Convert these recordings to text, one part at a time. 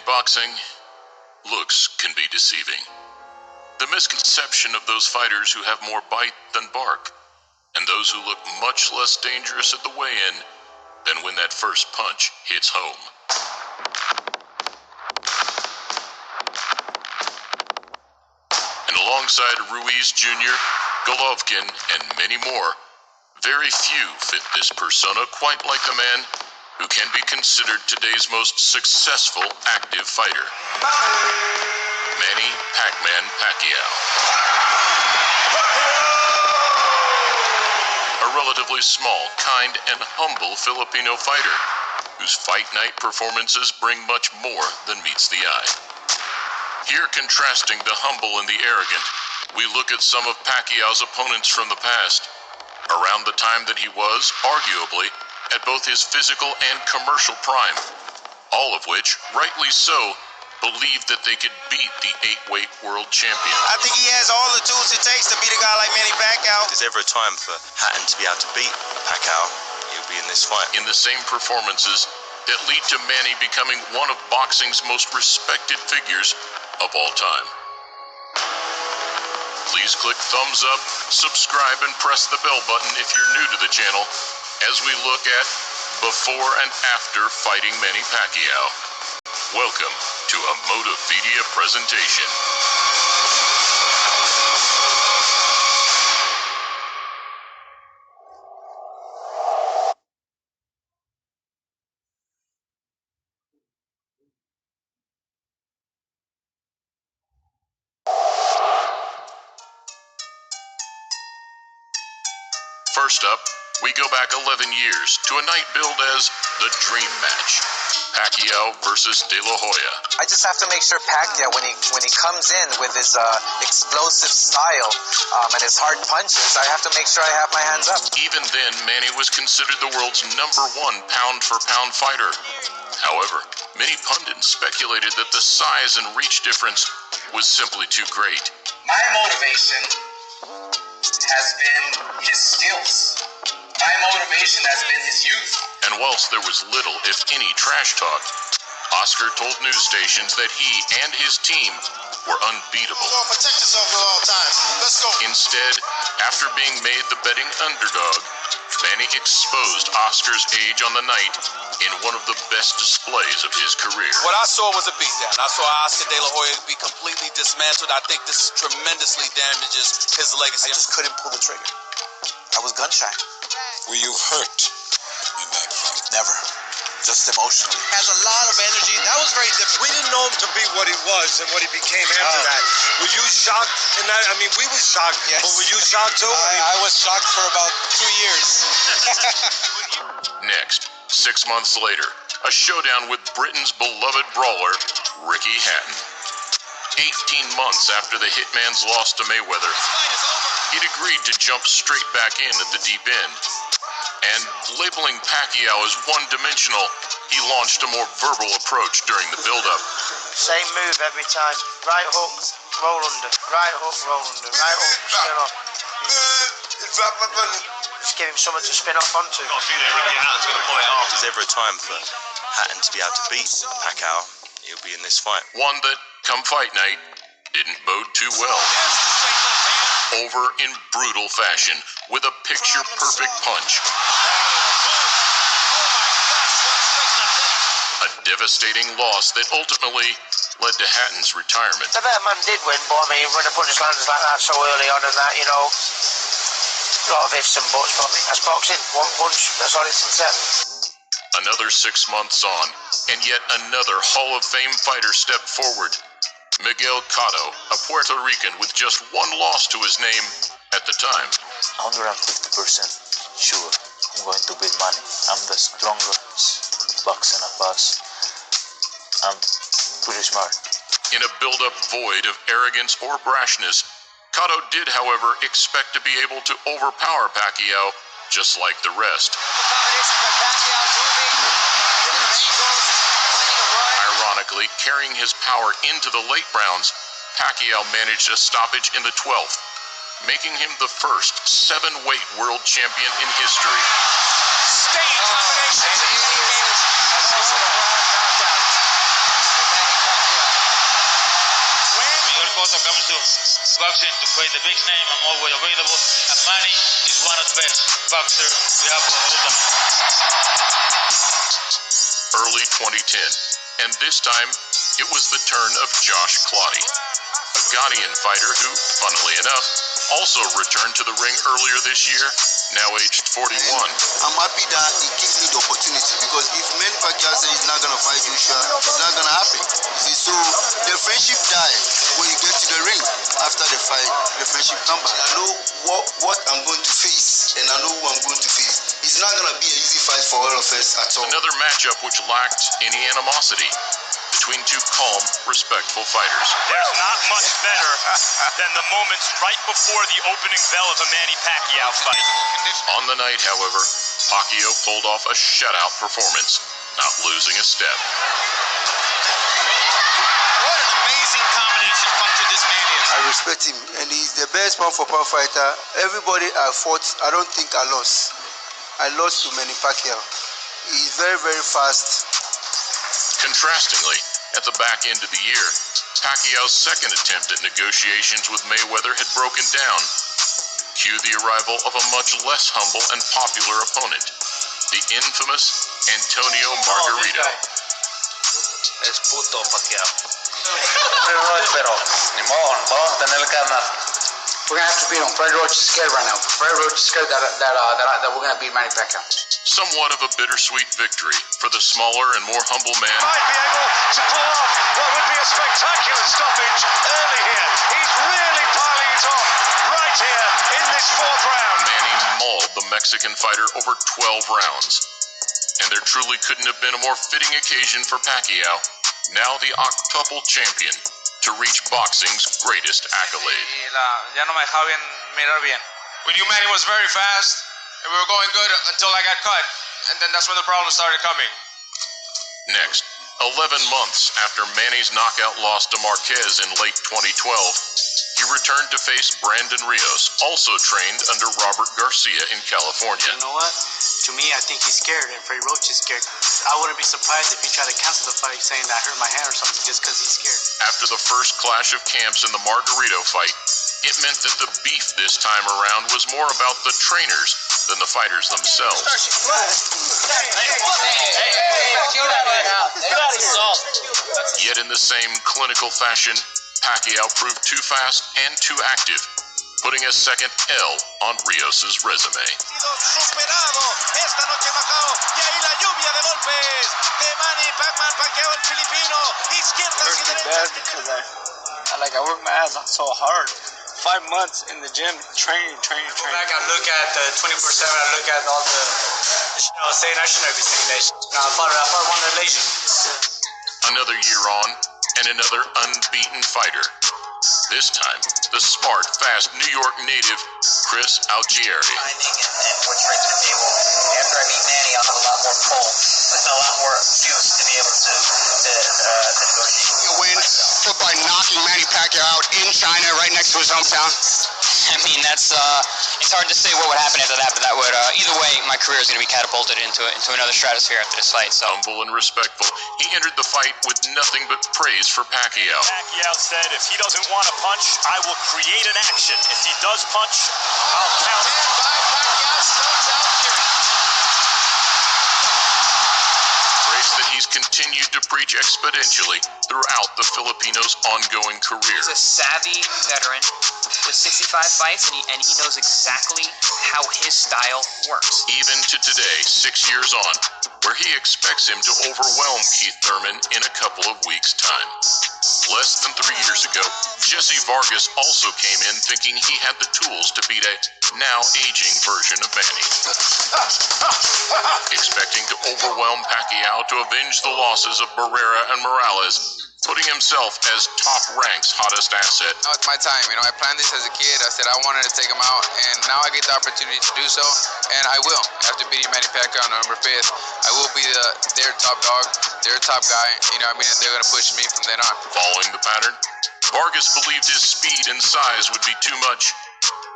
boxing, looks can be deceiving. The misconception of those fighters who have more bite than bark, and those who look much less dangerous at the weigh-in than when that first punch hits home. And alongside Ruiz Jr., Golovkin, and many more, very few fit this persona quite like the man who can be considered today's most successful active fighter. Manny Pacman Pacquiao. A relatively small, kind, and humble Filipino fighter whose fight night performances bring much more than meets the eye. Here, contrasting the humble and the arrogant, we look at some of Pacquiao's opponents from the past, around the time that he was, arguably, at both his physical and commercial prime, all of which, rightly so, believed that they could beat the 8-weight world champion. I think he has all the tools it takes to beat a guy like Manny Pacquiao. If there's ever a time for Hatton to be able to beat Pacquiao, he'll be in this fight. In the same performances that lead to Manny becoming one of boxing's most respected figures of all time. Please click thumbs up, subscribe, and press the bell button if you're new to the channel as we look at before and after fighting Manny Pacquiao. Welcome to a Motivedia presentation. First up, we go back 11 years to a night billed as the Dream Match. Pacquiao versus De La Hoya. I just have to make sure Pacquiao, when he comes in with his explosive style and his hard punches, I have to make sure I have my hands up. Even then, Manny was considered the world's #1 pound-for-pound fighter. However, many pundits speculated that the size and reach difference was simply too great. My motivation has been his skills. My motivation has been his youth. And whilst there was little, if any, trash talk, Oscar told news stations that he and his team were unbeatable. Protect yourself at all times. Let's go. Instead, after being made the betting underdog, Manny exposed Oscar's age on the night in one of the best displays of his career. What I saw was a beatdown. I saw Oscar De La Hoya be completely dismantled. I think this tremendously damages his legacy. I just couldn't pull the trigger. I was gun shy. Were you hurt in that fight? Never. Just emotionally. Has a lot of energy. That was very difficult. We didn't know him to be what he was and what he became after that. Were you shocked in that? I mean, we were shocked. Yes. But were you shocked too? I was shocked for about 2 years. Next, 6 months later, a showdown with Britain's beloved brawler, Ricky Hatton. 18 months after the Hitman's loss to Mayweather, he'd agreed to jump straight back in at the deep end. And labeling Pacquiao as one-dimensional, he launched a more verbal approach during the build-up. Same move every time. Right hook, roll under. Right hook, roll under. Right hook, spin off. Just give him something to spin off onto. If there's ever a time for Hatton to be able to beat Pacquiao, he'll be in this fight. One that, come fight night, didn't bode too well. Over in brutal fashion with a picture-perfect punch. A devastating loss that ultimately led to Hatton's retirement. The better man did win, but I mean, when a punch lands like that so early on and that, you know, a lot of ifs and buts, but that's boxing. One punch, that's all it's in. Another 6 months on, and yet another Hall of Fame fighter stepped forward. Miguel Cotto, a Puerto Rican with just one loss to his name at the time. 150% sure I'm going to beat Manny. I'm the strongest boxer of us. I'm pretty smart. In a build-up void of arrogance or brashness, Cotto did, however, expect to be able to overpower Pacquiao just like the rest. Ironically, carrying his power into the late rounds, Pacquiao managed a stoppage in the 12th, making him the first 7-weight world champion in history. Stage combinations. Cotto comes to boxing to create the big name, I'm always available. And Manny is one of the best boxers we have all time. Early 2010, and this time it was the turn of Josh Clottey, a Ghanaian fighter who, funnily enough, also returned to the ring earlier this year, now aged 41. I'm happy that he gives me the opportunity, because if Manny Pacquiao says he's not going to fight Joshua, it's not going to happen. See, so the friendship dies when you get to the ring. After the fight, the friendship comes back. I know what I'm going to face, and I know who I'm going to face. It's not going to be an easy fight for all of us at all. Another matchup which lacked any animosity between two calm, respectful fighters. There's not much better than the moments right before the opening bell of a Manny Pacquiao fight. On the night, however, Pacquiao pulled off a shutout performance, not losing a step. What an amazing combination puncher this man is. I respect him, and he's the best pound-for-pound fighter. Everybody I fought, I don't think I lost. I lost to Manny Pacquiao. He's very, very fast. Contrastingly, at the back end of the year, Pacquiao's second attempt at negotiations with Mayweather had broken down. Cue the arrival of a much less humble and popular opponent, the infamous Antonio Margarito. Es puto Pacquiao. Pero ni modo, vamos a tener que ganar. We're gonna have to beat him. Fred Roach is scared right now. Fred Roach is scared that we're gonna beat Manny Pacquiao. Somewhat of a bittersweet victory for the smaller and more humble man. Might be able to pull off what would be a spectacular stoppage early here. He's really piling it on right here in this fourth round. Manny mauled the Mexican fighter over 12 rounds. And there truly couldn't have been a more fitting occasion for Pacquiao, now the octuple champion, to reach boxing's greatest accolade. Ya no me dejaba bien mirar bien. We knew Manny was very fast, and we were going good until I got cut. And then that's when the problems started coming. Next, 11 months after Manny's knockout loss to Marquez in late 2012, he returned to face Brandon Rios, also trained under Robert Garcia in California. You know what? To me, I think he's scared, and Freddie Roach is scared. I wouldn't be surprised if he tried to cancel the fight, saying that I hurt my hand or something, just because he's scared. After the first clash of camps in the Margarito fight, it meant that the beef this time around was more about the trainers than the fighters themselves. Yet in the same clinical fashion, Pacquiao proved too fast and too active, putting a second L on Rios' resume. Superado esta noche en Macao, y ahí la lluvia de golpes de Manny Pacman Pacquiao, el Filipino, izquierdas y derechas. I worked my ass off so hard. 5 months in the gym, training. Back, I look at the 24/7. I look at all the saying I shouldn't be saying that. I fought one relation. Another year on, and another unbeaten fighter. This time, the smart, fast New York native, Chris Algieri. Timing and what's right to the table. After I beat Manny, I'll have a lot more pull and a lot more juice to be able to negotiate. You win by knocking Manny Pacquiao out in China, right next to his hometown. I mean, that's it's hard to say what would happen after that, but that would either way, my career is going to be catapulted into another stratosphere after this fight. So humble and respectful, he entered the fight with nothing but praise for Pacquiao. Pacquiao said, if he doesn't want to punch, I will create an action. If he does punch, I'll count. Stand by, Pacquiao stuns out here. Praise that he's continued to preach exponentially throughout the Filipino's ongoing career. He's a savvy veteran with 65 fights, and he knows exactly how his style works. Even to today, 6 years on, where he expects him to overwhelm Keith Thurman in a couple of weeks' time. Less than 3 years ago, Jesse Vargas also came in thinking he had the tools to beat a now aging version of Manny. Expecting to overwhelm Pacquiao to avenge the losses of Barrera and Morales, putting himself as top rank's hottest asset. Now it's my time. I planned this as a kid. I said I wanted to take him out, and now I get the opportunity to do so, and I will. After beating Manny Pacquiao on November 5th, I will be their top dog, their top guy. They're going to push me from then on. Following the pattern, Vargas believed his speed and size would be too much,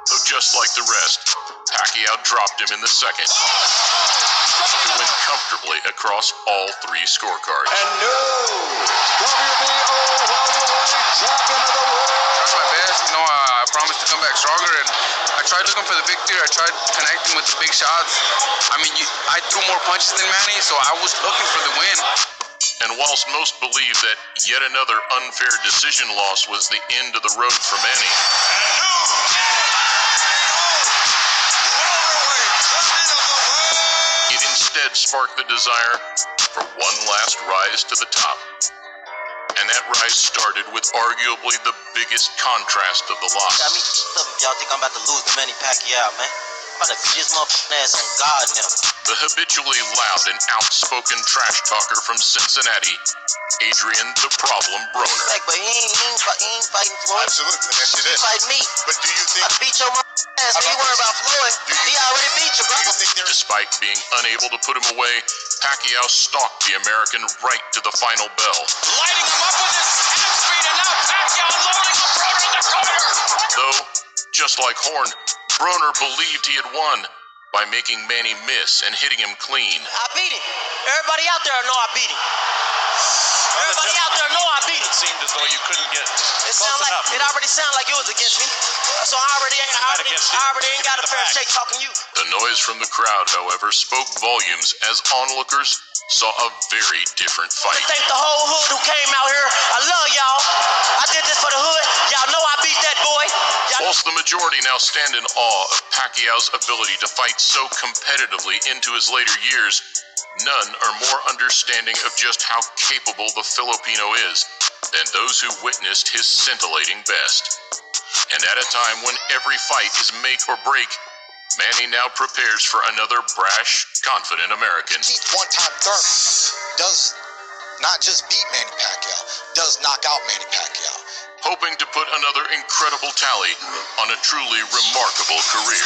though just like the rest, Pacquiao dropped him in the second to win comfortably across all 3 scorecards. And no WBO tried my best. You know, I promised to come back stronger, and I tried looking for the victory. I tried connecting with the big shots. I mean, I threw more punches than Manny, so I was looking for the win. And whilst most believe that yet another unfair decision loss was the end of the road for Manny, it instead sparked the desire for one last rise to the top. And that rise started with arguably the biggest contrast of the loss. Got me up. Y'all think I'm about to lose to Manny Pacquiao, man? I'm about to get his motherfucking ass on God now. The habitually loud and outspoken trash talker from Cincinnati, Adrian the Problem Broner. But he ain't fighting Floyd. Absolutely, yes, it is. He fight me. But do you think... I beat your ass. When you worry about Floyd, he already beat you, bro. Despite being unable to put him away, Pacquiao stalked the American right to the final bell. Lighting him up with his hand speed, and now Pacquiao loading up Broner in the corner. Though, just like Horn, Broner believed he had won by making Manny miss and hitting him clean. I beat him. Everybody out there know I beat him. Everybody out there know I beat him. It seemed as though you couldn't get it already sounded like it was against me. So I already ain't got a fair shake talking you. The noise from the crowd, however, spoke volumes as onlookers saw a very different fight. I thank the whole hood who came out here. I love y'all. I did this for the hood. Y'all know I beat that boy. Whilst the majority now stand in awe of Pacquiao's ability to fight so competitively into his later years, none are more understanding of just how capable the Filipino is than those who witnessed his scintillating best. And at a time when every fight is make or break, Manny now prepares for another brash, confident American. One-time Thurman does not just beat Manny Pacquiao, does knock out Manny Pacquiao. Hoping to put another incredible tally on a truly remarkable career.